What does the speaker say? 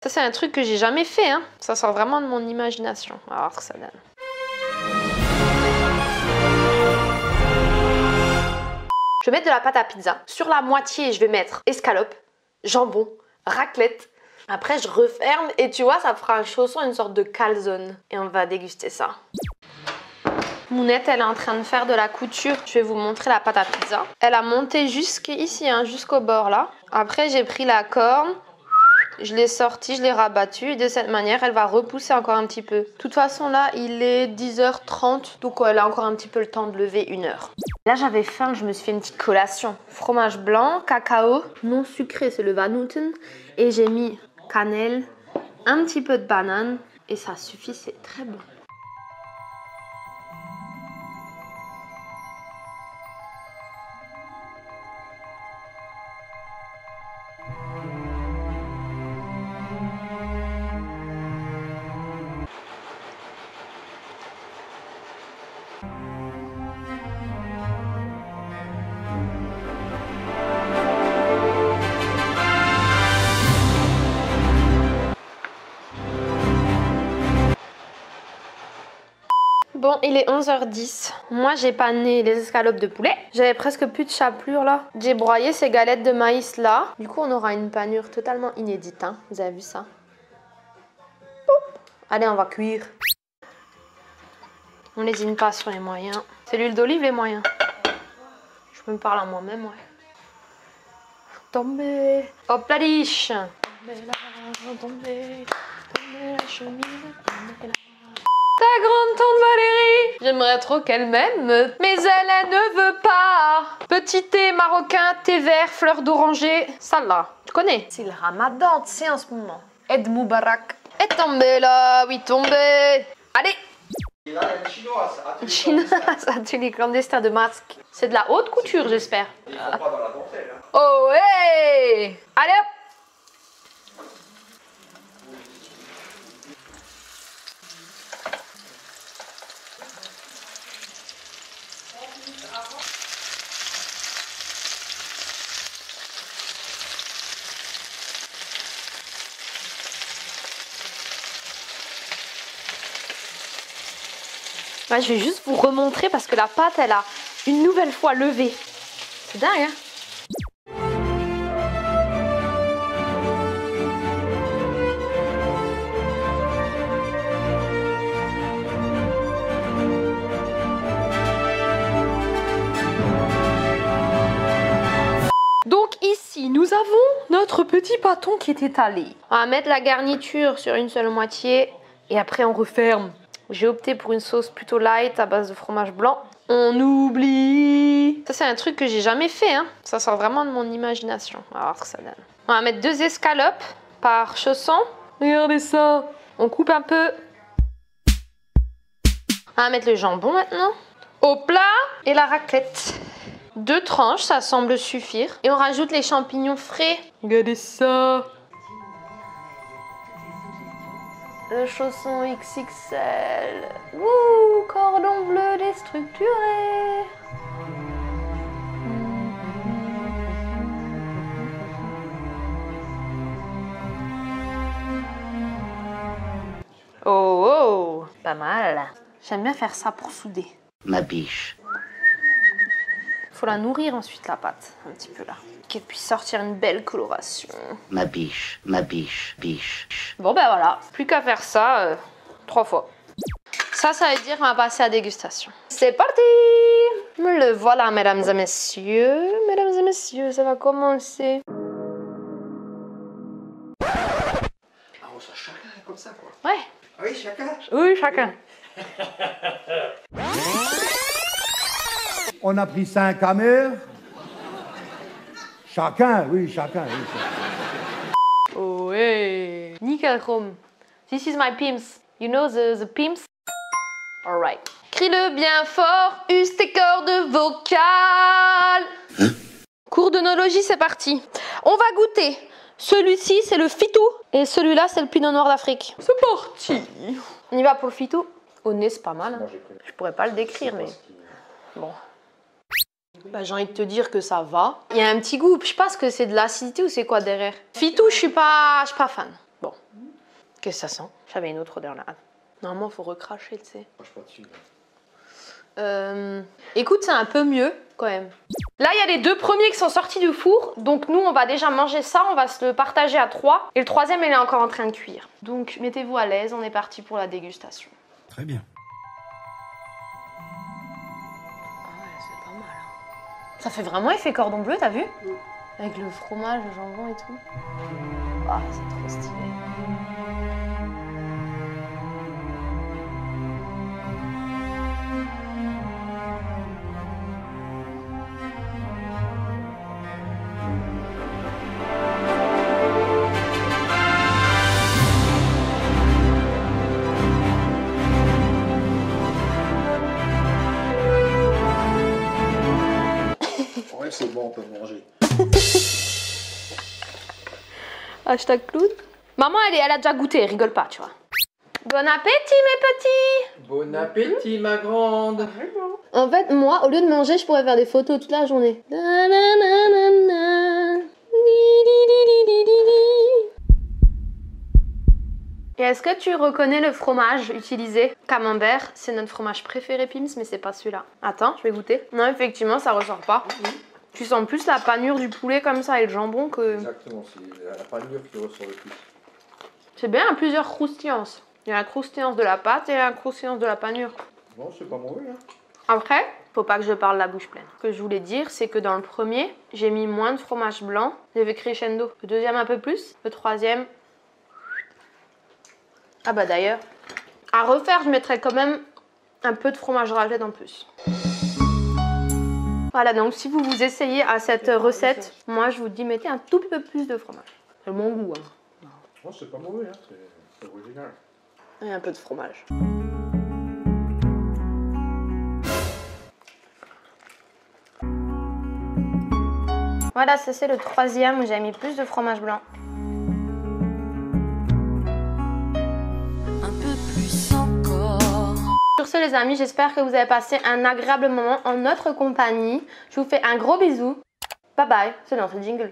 Ça, c'est un truc que j'ai jamais fait, hein. Ça sort vraiment de mon imagination. On va voir ce que ça donne. Je vais mettre de la pâte à pizza. Sur la moitié, je vais mettre escalope, jambon, raclette. Après, je referme et tu vois, ça fera un chausson, une sorte de calzone. Et on va déguster ça. Mounette, elle est en train de faire de la couture. Je vais vous montrer la pâte à pizza. Elle a monté jusqu'ici, hein, jusqu'au bord là. Après, j'ai pris la corne. Je l'ai sortie, je l'ai rabattue et de cette manière, elle va repousser encore un petit peu. De toute façon, là, il est 10h30, donc elle a encore un petit peu le temps de lever 1 heure. Là, j'avais faim, je me suis fait une petite collation. Fromage blanc, cacao, non sucré, c'est le Vanouten. Et j'ai mis cannelle, un petit peu de banane et ça suffit, c'est très bon. Bon, il est 11h10. Moi, j'ai pané les escalopes de poulet. J'avais presque plus de chapelure là. J'ai broyé ces galettes de maïs là. Du coup, on aura une panure totalement inédite. Hein. Vous avez vu ça? Poup. Allez, on va cuire. On lésine pas sur les moyens. C'est l'huile d'olive les moyens. Je me parle à moi-même, ouais. Tombez. Hop la liche. Tombez là, tombez. Tombez la cheminée, tombez là. Ta grande tante Valérie, j'aimerais trop qu'elle m'aime, mais elle ne veut pas. Petit thé marocain, thé vert, fleur d'oranger, ça là, tu connais. C'est le ramadan, tu sais, en ce moment. Eid Moubarak. Et tombé là, oui, tombé. Allez. Il y a une chinoise, Chinoise, atelier clandestin de masques. C'est de la haute couture, j'espère. Ils font pas dans la dentelle. Hein. Oh, hey. Allez hop. Ouais, je vais juste vous remontrer parce que la pâte, elle a une nouvelle fois levé. C'est dingue, hein? Donc ici, nous avons notre petit pâton qui est étalé. On va mettre la garniture sur une seule moitié et après on referme. J'ai opté pour une sauce plutôt light à base de fromage blanc. On oublie. Ça, c'est un truc que j'ai jamais fait, hein. Ça sort vraiment de mon imagination. On va voir ce que ça donne. On va mettre 2 escalopes par chausson. Regardez ça. On coupe un peu. On va mettre le jambon maintenant. Au plat et la raclette. 2 tranches, ça semble suffire. Et on rajoute les champignons frais. Regardez ça. Le chausson XXL. Ouh, cordon bleu déstructuré. Oh, oh, pas mal. J'aime bien faire ça pour souder. Ma biche. Faut la nourrir ensuite, la pâte, un petit peu là. Qu'elle puisse sortir une belle coloration. Ma biche, biche. Bon ben voilà, plus qu'à faire ça 3 fois. Ça veut dire qu'on va passer à la dégustation. C'est parti! Le voilà, mesdames et messieurs. Mesdames et messieurs, ça va commencer. Ah, on soit chacun comme ça, quoi. Ouais. Ah oui, chacun. Oui, chacun. On a pris 5 hamers. Chacun, oui, chacun. Oh, ouais. Nickel chrome. This is my pimps. You know the pimps? Alright. Crie-le bien fort, use tes cordes vocales. Cours d'onologie, c'est parti. On va goûter. Celui-ci, c'est le fitou. Et celui-là, c'est le pinot noir d'Afrique. C'est parti. On y va pour le fitou. Au nez, c'est pas mal. Hein. Je pourrais pas le décrire, mais bon. Bah, j'ai envie de te dire que ça va. Il y a un petit goût. Je sais pas ce que c'est de l'acidité ou c'est quoi derrière. Fitou, je suis pas fan. Bon. Qu'est-ce que ça sent? J'avais une autre odeur là. Normalement, il faut recracher, tu sais. Moi, je pas dessus. Écoute, c'est un peu mieux quand même. Là, il y a les 2 premiers qui sont sortis du four. Donc nous, on va déjà manger ça. On va se le partager à 3. Et le 3e, il est encore en train de cuire. Donc mettez-vous à l'aise. On est parti pour la dégustation. Très bien. Ah ouais, c'est pas mal. Hein. Ça fait vraiment effet cordon bleu, t'as vu? Avec le fromage, le jambon et tout. Ah, c'est trop stylé. Ouais, c'est bon, on peut manger. Hashtag clown. Maman, elle a déjà goûté, elle rigole pas, tu vois. Bon appétit, mes petits! Bon appétit, ma grande. En fait, moi, au lieu de manger, je pourrais faire des photos toute la journée. Et est-ce que tu reconnais le fromage utilisé? Camembert, c'est notre fromage préféré, Pims, mais c'est pas celui-là. Attends, je vais goûter. Non, effectivement, ça ressort pas. Tu sens plus la panure du poulet comme ça et le jambon que... Exactement, c'est la panure qui ressort le plus. C'est bien, il y a plusieurs croustillances. Il y a la croustillance de la pâte et la croustillance de la panure. Non, c'est pas mauvais, hein. Après, faut pas que je parle la bouche pleine. Ce que je voulais dire, c'est que dans le premier, j'ai mis moins de fromage blanc. J'ai fait crescendo. Le deuxième, un peu plus. Le troisième... Ah bah d'ailleurs, à refaire, je mettrais quand même un peu de fromage raclette en plus. Voilà, donc si vous vous essayez à cette recette, moi je vous dis mettez un tout peu plus de fromage. C'est mon goût, hein. Non, c'est pas mauvais, hein. C'est original. Et un peu de fromage. Voilà, ça c'est le troisième où j'ai mis plus de fromage blanc. Sur ce les amis, j'espère que vous avez passé un agréable moment en notre compagnie. Je vous fais un gros bisou. Bye bye. C'est dans ce jingle.